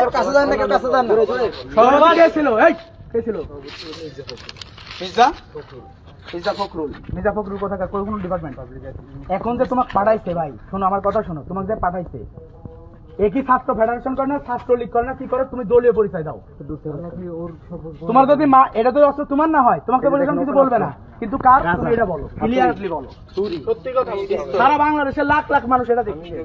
এর কাছে যান না, কাছে যান না। সবাই কে ছিল? এই কে ছিল? মির্জা ফখরুল কোথাকার কোন ডিপার্টমেন্ট? এখন যে তোমাকে পাঠাইছে ভাই, শোনো আমার কথা শোনো, তোমাকে যে পাঠাইছে একই ছাত্র ফেডারেশন করে না, ছাত্র লীগ করে না, কি করে? তুমি দলীয় পরিচয় দাও। তোমার যদি এটা তো অস্ত্র তোমার না হয়, তোমাকে বলেছিলাম কিছু বলবে না, কিন্তু কার? তুমি এটা বলো, ক্লিয়ারলি বলো। সত্যি কথা সারা বাংলাদেশের লাখ লাখ মানুষ এটা দেখছে।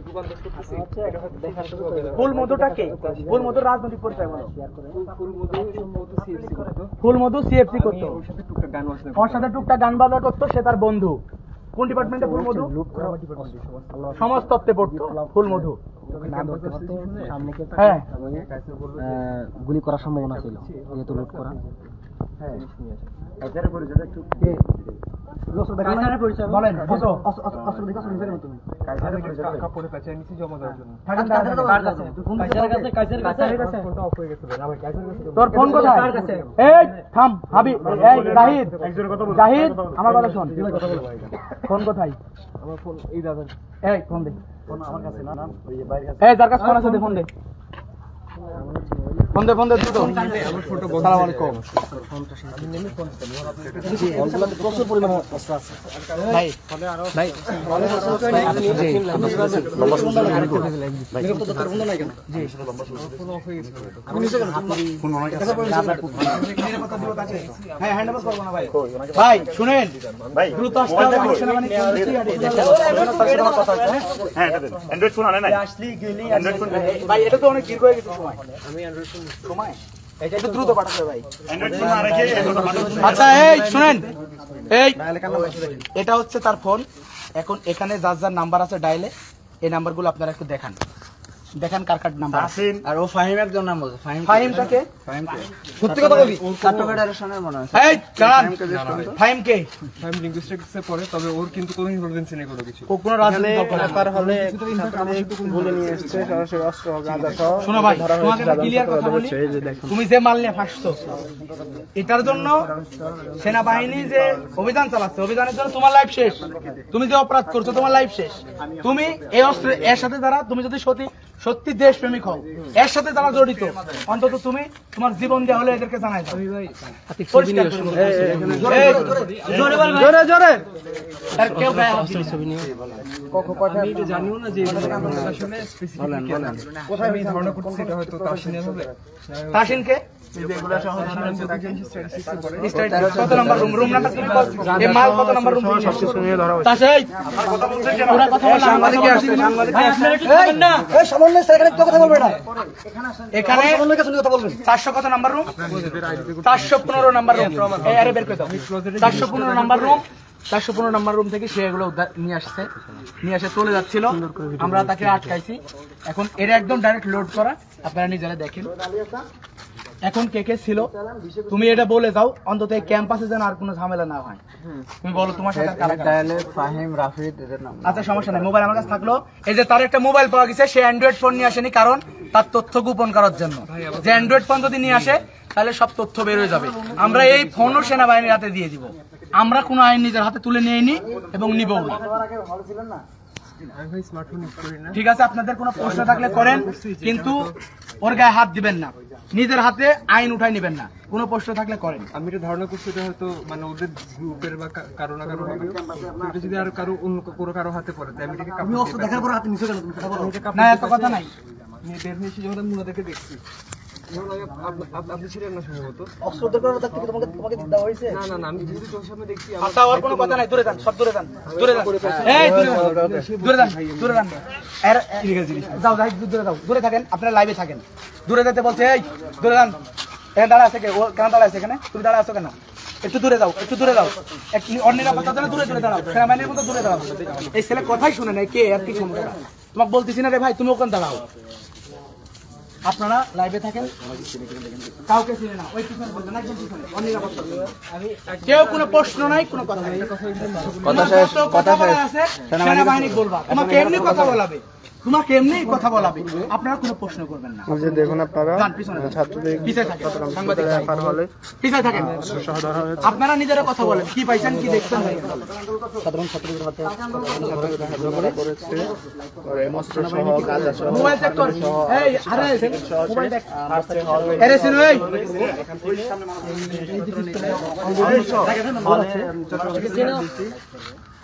ফুল মধুটা কে? ফুল মধুর রাজনৈতিক পরিচয় বলো। ফুল মধু সিএফসি করতো, ওর সাথে টুকটাক গান বাজনা করতো, সে তার বন্ধু। কোন ডিপার্টমেন্টে ফুল মধু? সমাজতত্ত্বে পড়তো ফুল মধু। হ্যাঁ, গুলি করার সম্ভাবনা ছিল যেহেতু লুট করা। বলেন তোর ফোন কোথায়? এই থাম হাবি, এই জাহিদ, জাহিদ আমার কথা শোন। ফোন কোথায়? আমার ফোন এই দাদা। এই ফোন দে, ফোন আমার কাছে না, এই যার কাছে ফোন আছে দে, ফোন দে, ফোন দে, ফোন দে দ্রুত। আসসালামু আলাইকুম। প্রচুর পরিমাণে অস্ত্র আছে ভাই, ভাই ভাই শুনেন, দ্রুত আসতে হবে। ভাই এটা তো অনেক দীর্ঘ হয়ে গেছে সময়, সময় এটা একটু দ্রুত পাঠাতে ভাই। আচ্ছা এই শুনেন, এই এটা হচ্ছে তার ফোন। এখন এখানে যার যার নাম্বার আছে ডায়ালে, এই নাম্বারগুলো আপনারা একটু দেখান, দেখান কার কার নাম্বার। আর ও ফাহিম একজন নাম বলছে, ফাহিমটাকে সত্যি কথা বলি ছাত্র ফেডারেশনের মনে হয়। এই জানান ফাহিম কে? ফাহিম লিঙ্গুইস্টিক্সে পড়ে, তবে ওর কিন্তু কোনো ইনভলভেন্সি নেই কোনো কিছু। কোন রাজনীতি ব্যাপার হলে বলে নিয়ে এসেছে সরাসরি অস্ত্র গাঁজা সহ। শোনো ভাই, তোমাকে একটা ক্লিয়ার কথা বলি, তুমি যে মাল নিয়ে ফাঁসছো এটার জন্য সেনাবাহিনী যে অভিযান চালাচ্ছে, অভিযানের জন্য তোমার লাইফ শেষ। তুমি যে অপরাধ করছো তোমার লাইফ শেষ। তুমি এই অস্ত্র এর সাথে যারা, তুমি যদি সত্যি দেশপ্রেমিক হও, এর সাথে যারা জড়িত, অন্তত তুমি তোমার জীবন দেওয়া হলে এদেরকে জানাই দাও। জোরে জোরে আর কেউ গায়ে হাত দিবে না। আমি এটা জানিও না যে আসলে স্পেসিফিক কোথায় আমি ধারণা করছি এটা হয়তো তাসিনের হবে। তাসিনকে কত নাম্বার রুম? রুম নাম্বার কি? এই মাল কত নাম্বার রুম? সবকিছু নিয়ে ধরা হয়েছে। তাসিন পুরো কথা বল। সাংবাদিক কি আসছে? সাংবাদিক কি আসছে? এই সামান্য সেখানে তো কথা বলবে না, এখানে সামান্য কাছে কথা বলবেন। 400 কত নাম্বার রুম? 415 number room. এই আরে বের করে দাও। 415 নাম্বার রুম। 415 নাম্বার রুম থেকে সে এগুলো নিয়ে আসছে, নিয়ে এসে চলে যাচ্ছিল, আমরা তাকে আটকাইছি। এখন এর একদম ডাইরেক্ট লোড করা, আপনারা নিজেরা দেখেন। এখন কে কে ছিল তুমি এটা বলে যাও, অন্তত এই ক্যাম্পাসে যেন আর কোনো ঝামেলা না হয়। তুমি বলো তোমার সাথে কারা কারা? ফাহিম, রাফিদ এদের নাম। আচ্ছা সমস্যা নাই, মোবাইল আমার কাছে থাকলো। এই যে তার একটা মোবাইল পাওয়া গেছে, সে অ্যান্ড্রয়েড ফোন নিয়ে আসেনি, কারণ তার তথ্য গোপন করার জন্য। যে অ্যান্ড্রয়েড ফোন যদি নিয়ে আসে তাহলে সব তথ্য বের হয়ে যাবে। আমরা এই ফোনও সেনাবাহিনীর হাতে দিয়ে দিব। আমরা কোনো আইন নিজের হাতে তুলে নিইনি এবং নিবও না। ঠিক আছে, আপনাদের কোনো প্রশ্ন থাকলে করেন, কিন্তু ওর গায়ে হাত দিবেন না, নিজের হাতে আইন উঠাই নেবেন না। কোনো প্রশ্ন থাকলে করেন। আমি এটা ধারণা করছি এটা হয়তো মানে ওদের গ্রুপের বা কারো না কারো হবে। এটা যদি আর কারো অন্য কারো হাতে পড়ে, তাই আমি এটাকে তুমি অস্ত্র দেখার পর হাতে নিছো কেন? তুমি কথা বলো না, এত কথা নাই। বের হয়েছি যখন আমি ওনাদেরকে দেখছি। আপনি ছিলেন না সম্ভবত। অস্ত্র দেখার পর থেকে তোমাকে দেওয়া হয়েছে? না না না, আমি যদি চোখের সামনে দেখছি। আচ্ছা আর কোনো কথা নাই, দূরে যান, সব দূরে যান, দূরে যান। এই দূরে যান, দূরে যান, দূরে যান। যাও যাই, দূরে যাও, দূরে থাকেন, আপনারা লাইভে থাকেন। দূরে যেতে বলছে, এই দূরে যান। এখানে দাঁড়া আছে কে? ও কেন দাঁড়া আছে এখানে? তুমি দাঁড়া আছো কেন? একটু দূরে যাও, একটু দূরে যাও। অনিরাপত্তার জন্য দূরে দূরে দাঁড়াও, সেনাবাহিনীর মতো দূরে দাঁড়াও। এই ছেলে কথাই শুনে নাই, কে আর কি শুনবে না। তোমাকে বলতেছি না রে ভাই, তুমি ওখানে দাঁড়াও। আপনারা লাইভে থাকেন, কাউকে চিনে না, ওই পিছনে বলবেন, একদম পিছনে, অনিরাপত্তা। কেউ কোনো প্রশ্ন নাই, কোনো কথা নাই। কথা বলা আছে সেনাবাহিনী বলবা, তোমাকে এমনি কথা বলাবে। তোমাকে এমনি কথা বলাবে, আপনারা কোনো প্রশ্ন করবেন না। যে দেখুন আপনারা যান, পিছনে যান। ছাত্রদের পিছে থাকেন, সাংবাদিক ভাই। এফআইআর হলে পিছে থাকেন। সহ ধরা হয়েছে। আপনারা নিজেরা কথা বলেন, কি পাইছেন কি দেখছেন। সাধারণ ছাত্রদের হাতে হামলা করেছে, পরে অস্ত্র সহ গাঁজা সহ মোবাইল চেক কর। এই আরে মোবাইল দেখ। আরে শুনো এই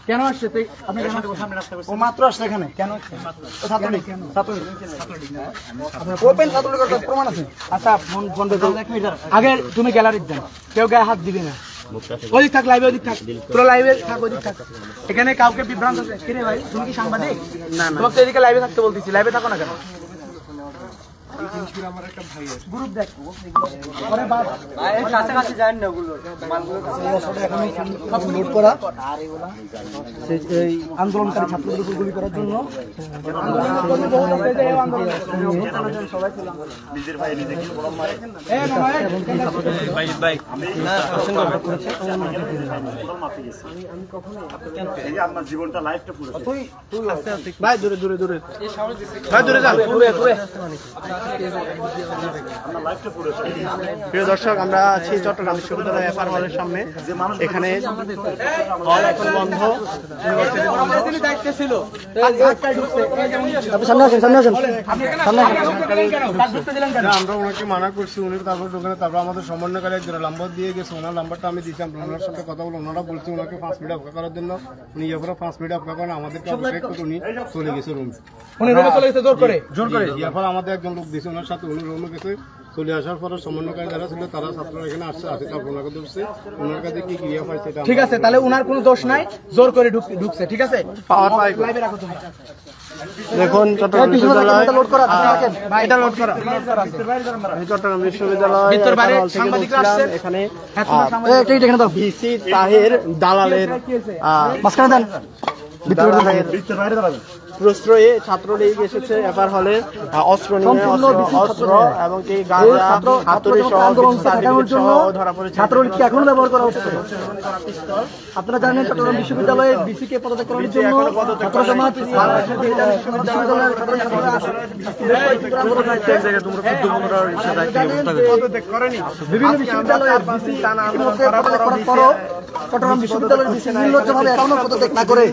কেন আসছে তুই? আপনি কেন ও মাত্র আসছে এখানে কেন? ছাত্রলীগ ওপেন ছাত্রলীগের প্রমাণ আছে। আচ্ছা বন্ধ করো আগে, তুমি গ্যালারিতে যান, কেউ গায়ে হাত দিবে না। ওদিক থাক, লাইভে ওদিক থাক, পুরো লাইভে থাক, ওদিক থাক। এখানে কাউকে বিভ্রান্ত কিরে ভাই, তুমি কি সাংবাদিক? না না, তোমাকে এদিকে লাইভে থাকতে বলতেছি, লাইভে থাকো না কেন? আমার একটা ভাই আছে, গ্রুপ দেখ পরে বাদ এর কাছাকাছি যান না, ওগুলো মালগুলো এখন নোট করা এই আন্দোলনকারী ছাত্রদের উপর গুলি করার জন্য সবাই ছিল নিজের ভাই নিজে কি বলম মারে ভাই ভাই না পছন্দ করেছে আমি কখনো এই যে আপনার জীবনটা লাইফটা পুরো তুই আস্তে আস্তে ভাই দূরে দূরে দূরে ভাই দূরে যান দূরে দূরে। প্রিয় দর্শক, আমরা আছি চট্টগ্রাম বিশ্ববিদ্যালয় এফআর হলের সামনে। এখানে হল এখন বন্ধ। আমরা ওনাকে মানা করছি, উনি তারপর দোকানে তারপর আমাদের সমন্বয়কারী একজন নাম্বার দিয়ে গেছে, ওনার নাম্বারটা আমি দিয়েছি। আমরা ওনার সাথে কথা বলে ওনারা বলছি ওনাকে 5 মিনিট অপেক্ষা করার জন্য। উনি এরপরে 5 মিনিট অপেক্ষা করেন, আমাদেরকে অপেক্ষা করে উনি চলে গেছে রুমে। উনি রুমে চলে গেছে জোর করে এরপর আমাদের একজন লোক দিয়েছে ওনার সাথে, উনি রুমে গেছে। চলে আসার পরে সমন্বয়কারী যারা ছিল তারা ছাত্ররা এখানে আসছে, তারপর ওনাকে ধরছে। ওনার কাছে কি ক্রিয়া পাইছে ঠিক আছে, তাহলে উনার কোনো দোষ নাই, জোর করে ঢুকছে। ঠিক আছে, পাওয়ার পাই লাইভে রাখো তুমি। দেখুন চট্টগ্রাম বিশ্ববিদ্যালয় লোড করা এটা লোড করা চট্টগ্রাম বিশ্ববিদ্যালয় ভিতর বাইরে সাংবাদিকরা আসছে এখানে এখানে দাও ভিসি তাহের দালালের মাঝখানে দেন ভিতর বাইরে দাঁড়াবেন প্রশ্রয়ে ছাত্রলীগ এসেছে এফআর হলে অস্ত্র নিয়ে, অস্ত্র এবং কি গাঁজা হাতুড়ি সহ ধরা পড়েছে। ছাত্রলীগ কি এখনো ব্যবহার করা হচ্ছে? আপনারা জানেন চট্টগ্রাম বিশ্ববিদ্যালয়ে বিসি কে পদত্যাগ করার জন্য ছাত্র জমাত বিভিন্ন বিশ্ববিদ্যালয়ের বিসি চট্টগ্রাম বিশ্ববিদ্যালয়ের বিসি নির্লজ্জভাবে এখনো পদত্যাগ না করে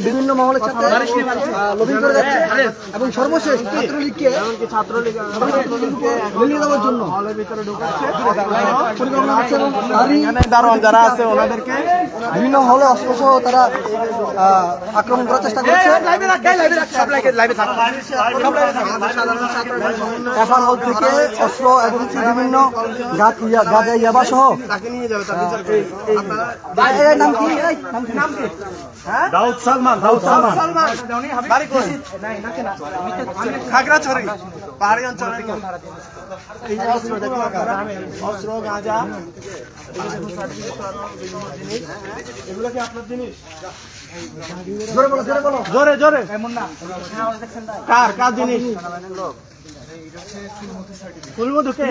বিভিন্ন মহলের সাথে লবিং করে যাচ্ছে এবং সর্বশেষ ছাত্রলীগকে মিলিয়ে দেওয়ার জন্য পরিকল্পনা করছে এবং দারোয়ান যারা আছে ওনাদেরকে বিভিন্ন হলে অস্ত্রসহ তারা আক্রমণ করার চেষ্টা করছে। এফআর হল থেকে অস্ত্র এবং বিভিন্ন গাঁজা ইয়াবা সহ নাম কি দাউদ সালমান খাগড়াছড়ি পাহাড়ি অঞ্চলে এই অস্ত্র দেখুন, অস্ত্র গাঁজা এগুলো কি আপনার জিনিস? জোরে জোরে কার জিনিস? ফুলমধুকে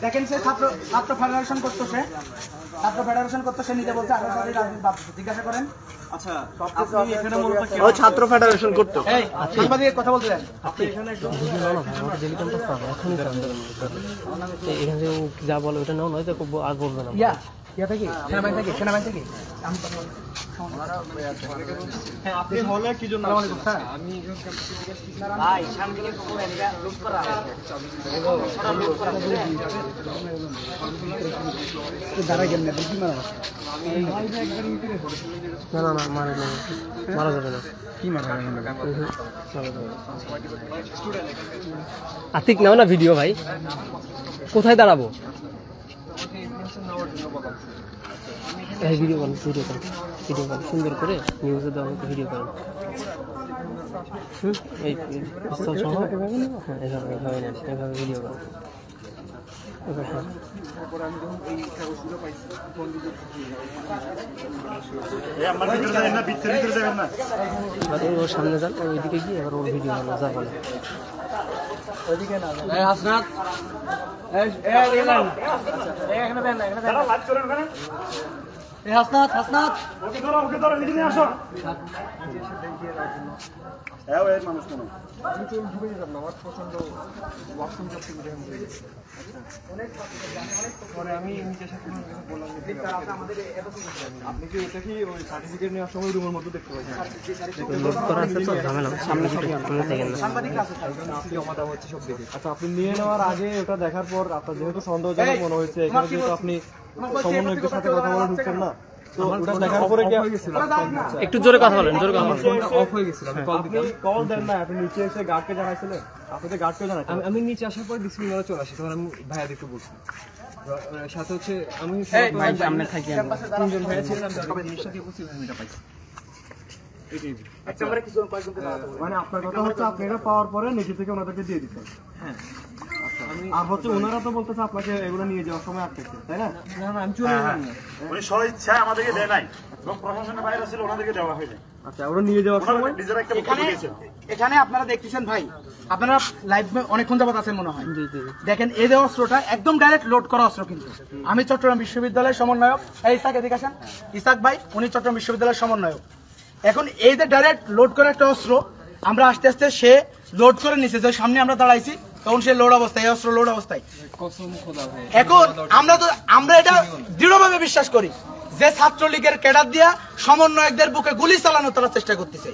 দেখেন সে ছাত্র ফেডারেশন করতেছে, ছাত্র ফেডারেশন করতেছে নিজে বলছে জিজ্ঞাসা করেন। আচ্ছা ছাত্র ফেডারেশন করতো সাংবাদিকের কথা বলতে দেন। এখানে যা বলে ওটা নাও নয় তো আর বলবে না। সেনাবাহিনী থেকে আপনি হলে কি জন্য আমি দাঁড়াই গেলেন না, কি মারা না না না মারা যাবে, মারা যাবে না। কি মারা আতিক নাও না ভিডিও ভাই, কোথায় দাঁড়াবো? এই ভিডিও কল সুন্দর করে নিউজে দেওয়া মতো ভিডিও করেন। এই পিস্তল সহ হ্যাঁ এভাবে নেন, এভাবে ভিডিও করেন। ওর সামনে যান, ওইদিকে গিয়ে এবার ওর ভিডিও যা বলে। আপনি কি এটা কি ওই সার্টিফিকেট নেওয়ার সময় রুমের মধ্যে দেখতে পাচ্ছেন? লোড করা আছে তো ঝামেলা, সামনে থেকে সামনে থেকে না। জমা দেওয়া হচ্ছে সব দিকে। আচ্ছা, আপনি নিয়ে নেওয়ার আগে ওটা দেখার পর আপনার যেহেতু সন্দেহজনক মনে হয়েছে, এখানে যেহেতু আপনি সমন্বয়কদের সাথে কথা বলে ঢুকছেন না, তো ওটা দেখার পরে কি হয়েছিল? একটু জোরে কথা বলেন, জোরে কথা বলেন। অফ হয়ে গেছিল, আমি কল দিতাম। কল দেন না, আপনি নিচে এসে গার্ডকে জানাইছিলেন? আপনি তো গার্ডকে জানাইছেন। আমি নিচে আসার পর ডিসিপ্লিনারে চলে আসি, তখন আমি ভাইয়া দেখতে বলছি। সাথে হচ্ছে আমি সামনে থাকি আমরা। তিনজন ভাইয়া ছিলাম, তাদের জিনিসটা দিয়ে বলছি আমি এটা পাইছি। মানে আপনার কথা হচ্ছে আপনি এটা পাওয়ার পরে নিচে থেকে ওনাদেরকে দিয়ে দিতেন। হ্যাঁ, আর হচ্ছে ওনারা তো বলতেছে আপনাকে এগুলো নিয়ে যাওয়ার সময় আটকেছে, তাই না? না না, আমি চলে গেলাম না। উনি স্বইচ্ছায় আমাদেরকে দেয় নাই, এবং প্রশাসনের বাইরে ছিল, ওনাদেরকে দেওয়া হয়নি। আচ্ছা, ওরা নিয়ে যাওয়ার সময় নিজেরা একটা বক্তব্য দিয়েছেন। এখানে আপনারা দেখতেছেন ভাই, আপনারা লাইভ অনেকক্ষণ যাবত আছেন মনে হয়। দেখেন এই যে অস্ত্রটা একদম ডাইরেক্ট লোড করা অস্ত্র, কিন্তু আমি চট্টগ্রাম বিশ্ববিদ্যালয়ের সমন্বয়ক। এই ইসাক এদিকে আসেন, ইসাক ভাই, উনি চট্টগ্রাম বিশ্ববিদ্যালয়ের সমন্বয়ক। এখন এই যে ডাইরেক্ট লোড করা একটা অস্ত্র, আমরা আস্তে আস্তে সে লোড করে নিছে, যে সামনে আমরা দাঁড়াইছি তখন সে লোড অবস্থায়, এই অস্ত্র লোড অবস্থায়। এখন আমরা এটা দৃঢ়ভাবে বিশ্বাস করি যে ছাত্রলীগের ক্যাডার দিয়া সমন্বয়কদের বুকে গুলি চালানো তারা চেষ্টা করতেছে,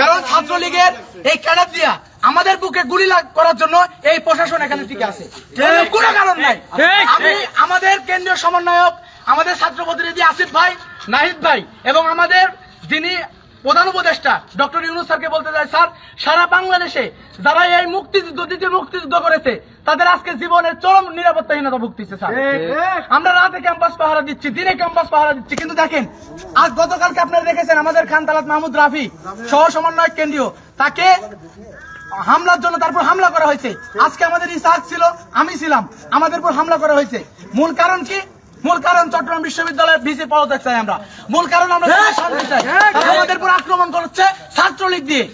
কারণ ছাত্রলীগের এই ক্যাডার দিয়া আমাদের বুকে গুলি করার জন্য এই প্রশাসন এখানে টিকে আছে, কোনো কারণ নাই। আমি আমাদের কেন্দ্রীয় সমন্বয়ক, আমাদের ছাত্র প্রতিনিধি আসিফ ভাই, নাহিদ ভাই এবং আমাদের যিনি প্রধান উপদেষ্টা ডক্টর ইউনূস স্যারকে বলতে চাই, স্যার, সারা বাংলাদেশে যারা এই মুক্তিযুদ্ধ করেছে তাদের আজকে জীবনের চরম নিরাপত্তাহীনতা ভুগতেছে স্যার। আমরা রাতে ক্যাম্পাস পাহারা দিচ্ছি, দিনে ক্যাম্পাস পাহারা দিচ্ছি, কিন্তু দেখেন আজ গতকালকে আপনারা দেখেছেন আমাদের খান তালাত মাহমুদ রাফি সহ সমন্বয়ক কেন্দ্রীয়, তাকে হামলার জন্য তারপর হামলা করা হয়েছে। আজকে আমাদের ইসাক ছিল, আমি ছিলাম, আমাদের উপর হামলা করা হয়েছে। মূল কারণ কি? মূল কারণ চট্টগ্রাম বিশ্ববিদ্যালয়ের ভিসি পদত্যাগ চাই আমরা। মূল কারণ আমরা শান্তি চাই, তারা আমাদের উপর আক্রমণ করছে ছাত্রলীগ দিয়ে।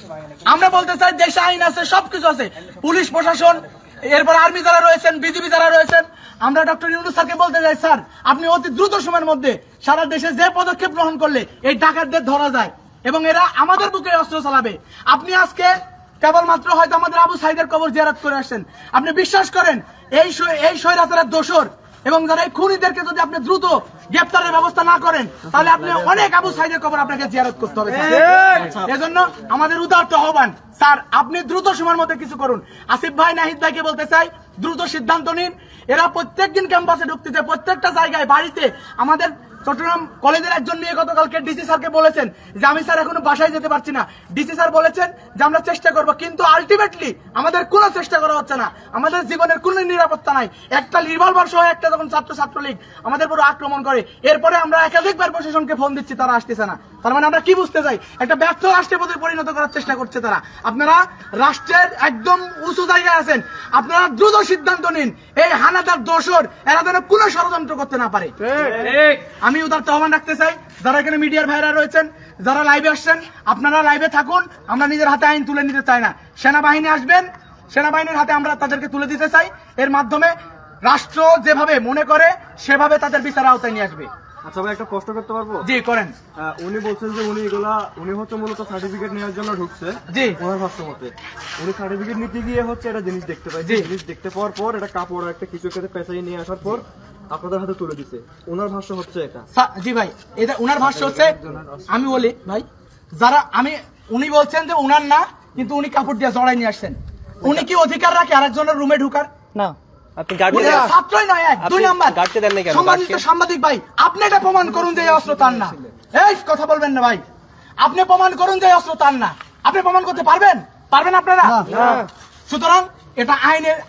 আমরা বলতে চাই দেশে আইন আছে, সবকিছু আছে, পুলিশ প্রশাসন, এরপর আর্মি যারা রয়েছেন, বিজিবি যারা রয়েছেন। আমরা ডক্টর ইউনূস স্যারকে বলতে চাই, স্যার, আপনি অতি দ্রুত সময়ের মধ্যে সারা দেশে যে পদক্ষেপ গ্রহণ করলে এই ডাকাতদের ধরা যায় এবং এরা আমাদের বুকে অস্ত্র চালাবে। আপনি আজকে কেবলমাত্র হয়তো আমাদের আবু সাইদের কবর জিয়ারত করে আসছেন, আপনি বিশ্বাস করেন এই স্বৈরাচারের দোষর এবং যারা এই খুনিদেরকে যদি আপনি দ্রুত গ্রেপ্তারের ব্যবস্থা না করেন তাহলে আপনি অনেক আবু সাইদের কবর আপনাকে জিয়ারত করতে হবে। এজন্য আমাদের উদারত আহ্বান, স্যার, আপনি দ্রুত সময়ের মধ্যে কিছু করুন। আসিফ ভাই, নাহিদ ভাইকে বলতে চাই, দ্রুত সিদ্ধান্ত নিন। এরা প্রত্যেকদিন ক্যাম্পাসে ঢুকতেছে, প্রত্যেকটা জায়গায়, বাড়িতে। আমাদের চট্টগ্রাম কলেজের একজন মেয়ে গতকালকে ডিসি স্যারকে বলেছেন যে আমি স্যার এখনো বাসায় যেতে পারছি না। ডিসি স্যার বলেছেন যে আমরা চেষ্টা করব, কিন্তু আলটিমেটলি আমাদের কোনো চেষ্টা করা হচ্ছে না, আমাদের জীবনের কোনো নিরাপত্তা নাই। একটা রিভলভার সহ একটা যখন ছাত্রলীগ আমাদের পুরো আক্রমণ করে, এরপরে আমরা একাধিকবার প্রশাসনকে ফোন দিচ্ছি, তারা আসতেছে না। তার মানে আমরা কি বুঝতে চাই? একটা ব্যর্থ রাষ্ট্রের প্রতি পরিণত করার চেষ্টা করছে তারা। আপনারা রাষ্ট্রের একদম উঁচু জায়গায় আছেন, আপনারা দ্রুত সিদ্ধান্ত নিন, এই হানাদার দোসর এরা যেন কোনো ষড়যন্ত্র করতে না পারে। আমি উদারত আহ্বান রাখতে চাই, যারা এখানে মিডিয়ার ভাইরা রয়েছেন, যারা লাইভে আসছেন, আপনারা লাইভে থাকুন। আমরা নিজের হাতে আইন তুলে নিতে চাই না। সেনাবাহিনী আসবেন, সেনাবাহিনীর হাতে আমরা তাদেরকে তুলে দিতে চাই। এর মাধ্যমে রাষ্ট্র যেভাবে মনে করে সেভাবে তাদের বিচার আওতায় নিয়ে আসবে। আচ্ছা ভাই, একটা প্রশ্ন করতে পারবো? জি করেন। উনি বলছেন যে উনি হচ্ছে মূলত সার্টিফিকেট নেওয়ার জন্য ঢুকছে। জি, ওনার ভাষ্য মতে উনি সার্টিফিকেট নিতে গিয়ে হচ্ছে একটা জিনিস দেখতে পাই, জিনিস দেখতে পাওয়ার পর এটা কাপড় একটা কিছু একটা পেঁচাই নিয়ে আসার পর আপনাদের হাতে তুলে দিছে। ওনার ভাষ্য হচ্ছে এটা। জি ভাই, এটা ওনার ভাষ্য হচ্ছে। আমি বলি ভাই, যারা উনি বলছেন যে উনার না, কিন্তু উনি কাপড় দিয়ে জড়াই নিয়ে আসছেন। উনি কি অধিকার রাখে আরেকজনের রুমে ঢুকার? না, ছাত্রই নয়। এক, দুই নাম্বার, সম্মানিত সাংবাদিক ভাই, আপনি এটা প্রমাণ করুন যে এই অস্ত্র তার না। এই কথা বলবেন না ভাই, আপনি প্রমাণ করুন যে এই অস্ত্র তার না। আপনি প্রমাণ করতে পারবেন? পারবেন আপনারা? সুতরাং এটা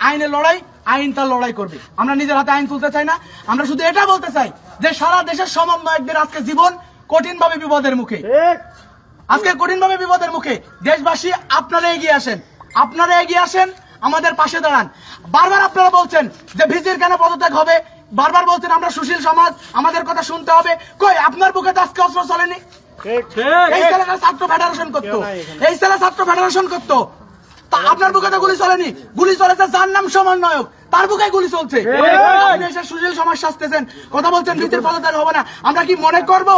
আইনের লড়াই, আইন তার লড়াই করবে। আমরা নিজের হাতে আইন তুলতে চাই না। আমরা শুধু এটা বলতে চাই যে সারা দেশের সমন্বয়কদের আজকে জীবন কঠিনভাবে বিপদের মুখে, আজকে কঠিনভাবে বিপদের মুখে। দেশবাসী, আপনারা এগিয়ে আসেন, আপনারা এগিয়ে আসেন, আমাদের পাশে দাঁড়ান। বারবার আপনারা বলছেন যে ভিজির কেন পদত্যাগ হবে, বারবার বলছেন আমরা সুশীল সমাজ, আমাদের কথা শুনতে হবে। কই, আপনার বুকে তো আজকে অস্ত্র চলেনি। এই ছেলেরা ছাত্র ফেডারেশন করতো, এই ছেলে ছাত্র ফেডারেশন করতো। তা আপনার বুকে তো গুলি চলেনি, গুলি চলেছে যার নাম সমন্বয়ক, তার বুকে গুলি চলছে। সুশীল সমাজ সাজতেছেন, কথা বলছেন ভিত্তির পদত্যাগ হবে না। আমরা কি মনে করব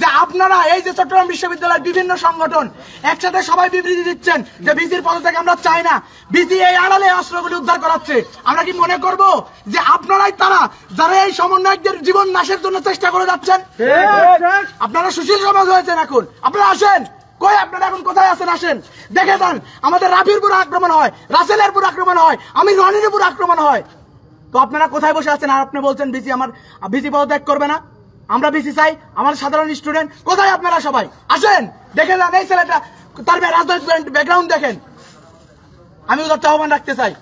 যে আপনারা এই যে চট্টগ্রাম বিশ্ববিদ্যালয়ের বিভিন্ন সংগঠন একসাথে সবাই বিবৃতি দিচ্ছেন যে ভিসির পদত্যাগ আমরা চাই না, ভিসি এই আড়ালে অস্ত্রগুলি উদ্ধার করাচ্ছে, আমরা কি মনে করব যে আপনারাই তারা যারা এই সমন্বয়কদের জীবন নাশের জন্য চেষ্টা করে যাচ্ছেন? আপনারা সুশীল সমাজ হয়েছেন, এখন আপনারা আসেন, কই আপনারা এখন কোথায় আছেন? আসেন, দেখে যান। আমাদের রাফির পুরো আক্রমণ হয়, রাসেলের পুরো আক্রমণ হয়, আমি রনির পুরো আক্রমণ হয়, তো আপনারা কোথায় বসে আছেন? আর আপনি বলছেন ভিসি আমার ভিসি পদত্যাগ করবে না, আমরা ভিসি চাই, আমার সাধারণ স্টুডেন্ট। কোথায় আপনারা সবাই? আসেন, দেখে যান। এই ছেলেটা তার রাজনৈতিক ব্যাকগ্রাউন্ড দেখেন। আমি উদারতা আহ্বান রাখতে চাই,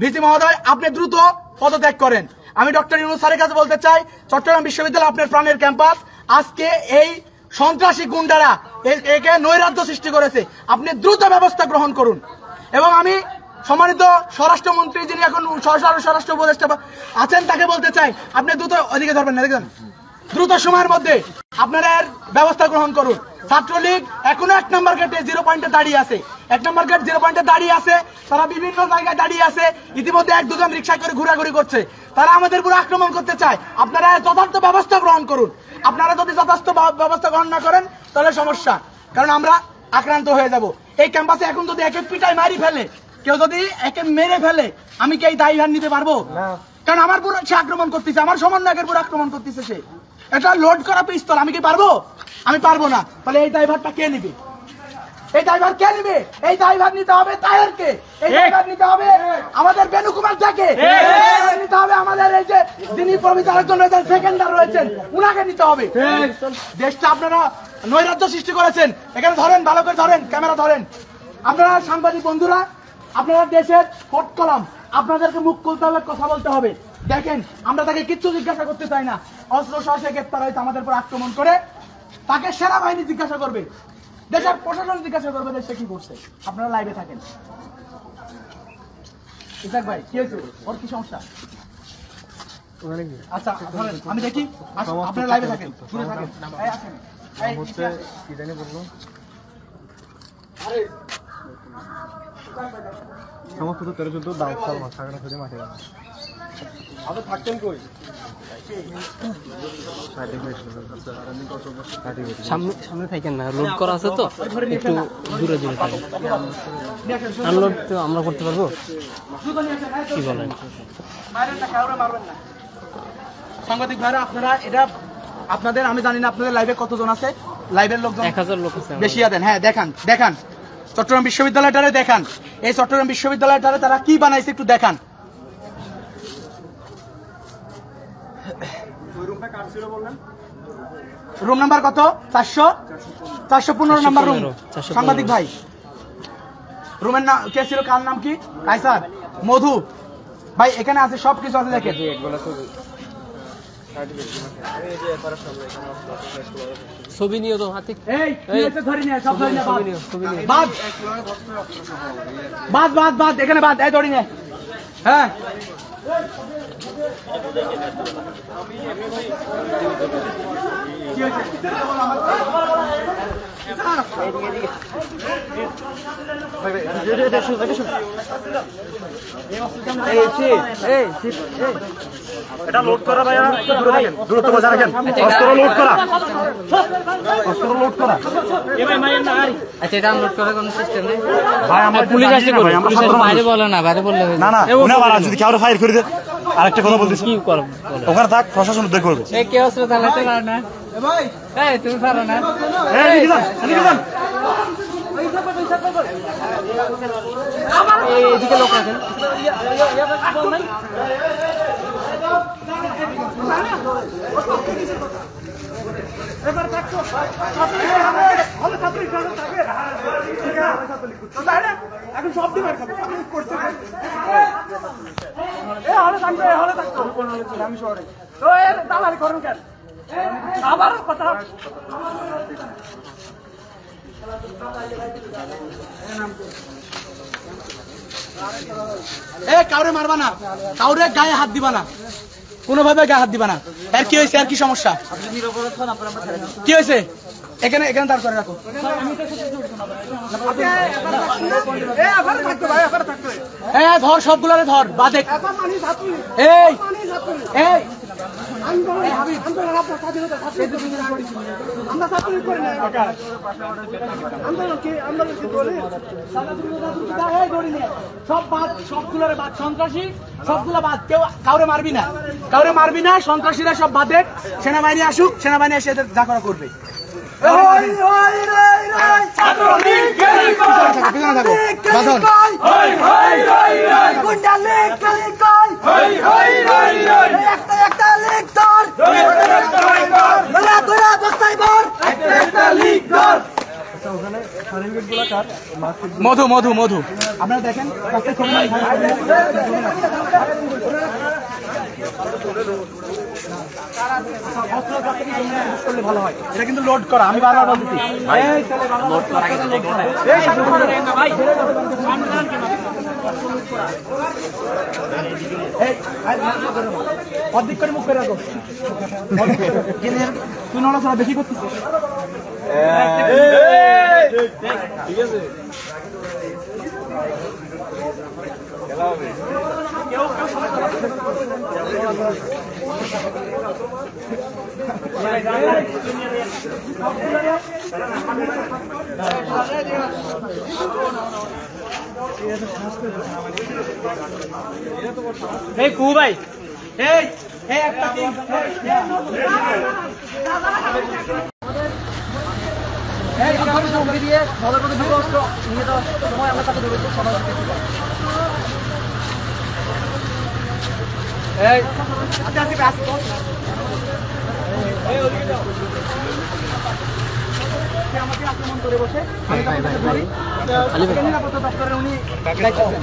ভিসি মহোদয় আপনি দ্রুত পদত্যাগ করেন। আমি ডক্টর ইউনূস স্যারের কাছে বলতে চাই, চট্টগ্রাম বিশ্ববিদ্যালয় আপনার প্রাণের ক্যাম্পাস, আজকে এই সন্ত্রাসী গুন্ডারা একে নৈরাজ্য সৃষ্টি করেছে, আপনি দ্রুত ব্যবস্থা গ্রহণ করুন। এবং আমি সম্মানিত স্বরাষ্ট্রমন্ত্রী যিনি এখন স্বরাষ্ট্র উপদেষ্টা আছেন তাকে বলতে চাই, আপনি দ্রুত ওদিকে ধরবেন না, দেখেন দ্রুত সময়ের মধ্যে আপনারা ব্যবস্থা গ্রহণ করুন। ছাত্রলীগ এখনো 1 নম্বর গেটে 0 পয়েন্টে দাঁড়িয়ে আছে, 1 নম্বর গেট 0 পয়েন্টে দাঁড়িয়ে আছে, তারা বিভিন্ন জায়গায় দাঁড়িয়ে আছে, ইতিমধ্যে 1-2 জন রিক্সা করে ঘোরাঘুরি করছে, তারা আমাদের উপর আক্রমণ করতে চায়। আপনারা যথার্থ ব্যবস্থা গ্রহণ করুন। আপনারা যদি যথার্থ ব্যবস্থা গ্রহণ না করেন তাহলে সমস্যা, কারণ আমরা আক্রান্ত হয়ে যাব। এই ক্যাম্পাসে এখন যদি একে পিটায় মারি ফেলে, কেউ যদি একে মেরে ফেলে, আমি কি এই দায়ভার নিতে পারবো? কারণ আমার পুরো সে আক্রমণ করতেছে, আমার সমন্বয়কের পুরো আক্রমণ করতেছে, সে এটা লোড করা পিস্তল, আমি কি পারবো? আমি পারবো না। তাহলে এই দায়ভারটা কে নিবে? এই দায়ভার কে নিবে? এই দায়ভার নিতে হবে তায়েরকে, এই দায়ভার নিতে হবে আমাদের বেনু কুমার যাকে, নিতে হবে আমাদের এই যে যিনি প্রবিতার জন্য সেকেন্ডার রয়েছেন উনাকে নিতে হবে। দেশটা আপনারা নৈরাজ্য সৃষ্টি করেছেন। এখানে ধরেন, ভালো করে ধরেন, ক্যামেরা ধরেন। আপনারা সাংবাদিক বন্ধুরা, আপনারা দেশের হট কলাম, আপনাদেরকে মুখ খুলতে হবে, কথা বলতে হবে। দেখেন, আমরা তাকে কিচ্ছু জিজ্ঞাসা করতে চাই না, অস্ত্র সহসে গ্রেপ্তার হয়েছে, আমাদের উপর আক্রমণ করে, তাকে সেনাবাহিনী জিজ্ঞাসা করবে, দেশের প্রশাসন জিজ্ঞাসা করবে দেশে কি করছে। আপনারা লাইভে থাকেন। ইসাক ভাই কি হয়েছে? ওর কি সমস্যা? আচ্ছা ধরেন, আমি দেখি, আপনারা লাইভে থাকেন, দূরে থাকেন। এই আসেন, এই কি জানি বললো, আরে সমস্ত তো 13-14 দাও সব মাথাটা ফেলে মাঠে রাখা। আপনি থাকতেন কই? সামনে থাকেন না, লোড করা আছে তো, একটু দূরে দূরে থাকেন। আনলোড তো আমরা করতে পারবো, কি বলেন? সাংবাদিক ভাইরা, আপনারা এটা আপনাদের, আমি জানি না আপনাদের লাইভে কতজন আছে, লাইভের লোকজন 1000 লোক আছে বেশি আছেন। হ্যাঁ, দেখান দেখান চট্টগ্রাম বিশ্ববিদ্যালয়টারে দেখান, এই চট্টগ্রাম বিশ্ববিদ্যালয়টারে তারা কি বানাইছে একটু দেখান। রুম নাম্বার কত? 415 নাম্বার রুম। সাংবাদিক ভাই, রুমের নাম কে ছিল, কার নাম কি? কায়সার, মধু ভাই, এখানে আছে, সবকিছু আছে, দেখেন। ছবি নিও তো হাতে, এই কি হচ্ছে, ধরে নিয়ে সব ধরে নিয়ে বাদ বাদ বাদ বাদ, এখানে বাদ, এই ধরে নিয়ে। হ্যাঁ, কি হয়েছে? এটা লোড করা ভাইয়া, দূরে থাকেন, দূরত্ব বজায় রাখেন। অস্ত্র লোড করা, অস্ত্র লোড করা। আচ্ছা, এটা আনলোড করার কোনো সিস্টেম নেই ভাই আমরা পুলিশ আসছে, ভাই আমরা বাইরে বলে না, বাইরে বললে না না, উনি আবার যদি কেউ ফায়ার করে দেয়, আরেকটা কথা বলতেছি, কি করব? ওখানে থাক, প্রশাসন উদ্ধার করবে। এই কে অস্ত্র চালাতে পারে না ভাই, এই তুমি পারো না, এই এদিকে যান, এদিকে যান। এইদিকে লোক আছেন। এখন সব দিন আমি শহরে তো এর দালালি করুন কেন? আবার কথা কাউরে মারবা না, কাউরে গায়ে হাত দিবা না, কোনোভাবে গায়ে হাত দিবা না। আর কি হয়েছে, আর কি সমস্যা, কি হয়েছে? এখানে এখানে দাঁড় করে রাখো। ধর সবগুলারে ধর বাদে। এই এই সব বাদ, সবগুলোরে বাদ, সন্ত্রাসী সবগুলো বাদ, কেউ কাউরে মারবি না, কাউরে মারবি না, সন্ত্রাসীরা সব বাদে। সেনাবাহিনী আসুক, সেনাবাহিনী এসে এদের যা করা করবে। মধু মধু মধু আপনারা দেখেন ভালো হয়। এটা কিন্তু লোড করা, আমি বারবার বলতেছি অর্ধেক করে মুখ করে রাখো। তুই নড়াচড়া বেশি করতেছিস। ঠিক আছে, এই কু ভাই, এই এই একটা টিম দিয়ে ভালো করে দুটো অস্ত্র নিয়ে যাওয়ার সময় আমরা তাকে ধরেছি সবাই। এই আস্তে আস্তে আসতো আমাকে আক্রমণ করে বসে নিরাপত্তা দপ্তরের উনি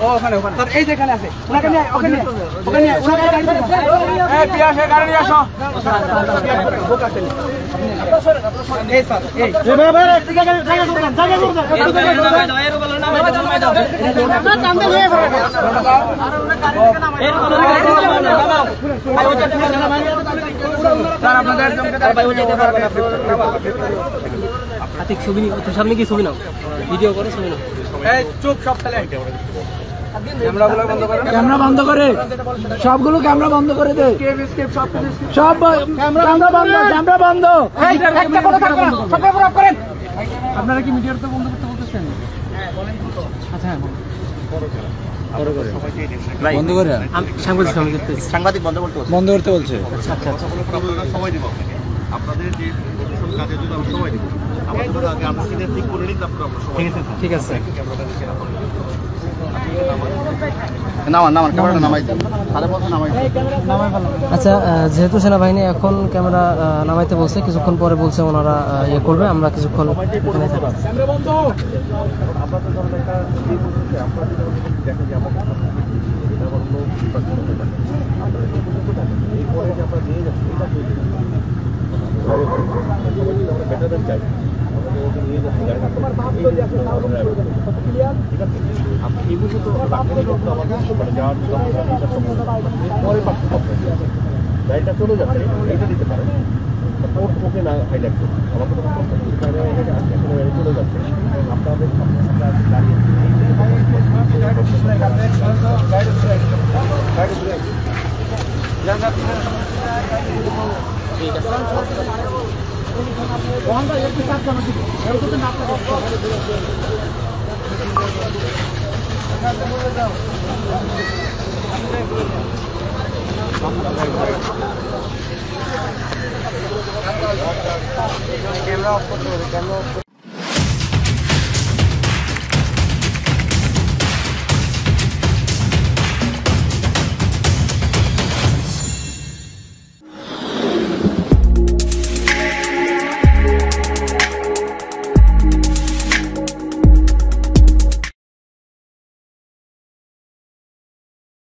ওখানে ওখানে এই যেখানে আছে ওনাকে নিয়ে ওখানে নিয়ে ওনাকে গাড়ি নিয়ে আসো। এই স্যার এই আতিক ছবি তোর সামনে কি ছবি নাও, ভিডিও করে ছবি নাও। চুপ সব ফেলে ক্যামেরা বন্ধ করে, সবগুলো ক্যামেরা বন্ধ করে দে, সব ক্যামেরা বন্ধ, ক্যামেরা বন্ধ। আপনারা কি মিডিয়ার তো বন্ধ করতে বলতেছেন? আচ্ছা হ্যাঁ বন্ধ করে সাংবাদিক বন্ধ করতে বলছে। আচ্ছা আচ্ছা সময় দিব আপনাদের যে কাজে যদি আমরা সময় দিব আমাদের আগে আমরা ঠিক করে নিই, তারপর আমরা সময় ঠিক আছে। আচ্ছা, যেহেতু সেনাবাহিনী এখন ক্যামেরা নামাইতে বলছে, কিছুক্ষণ পরে বলছে ওনারা ইয়ে করবে, আমরা কিছুক্ষণ এখানে থাকবো। গাড়িটা চলে যাচ্ছে, এইটা দিতে পারেন ওকে না হাইলাইট করুন, আমাকে চলে যাচ্ছে আপনাদের ক্যামেরা অফ করতে হবে, ক্যামেরা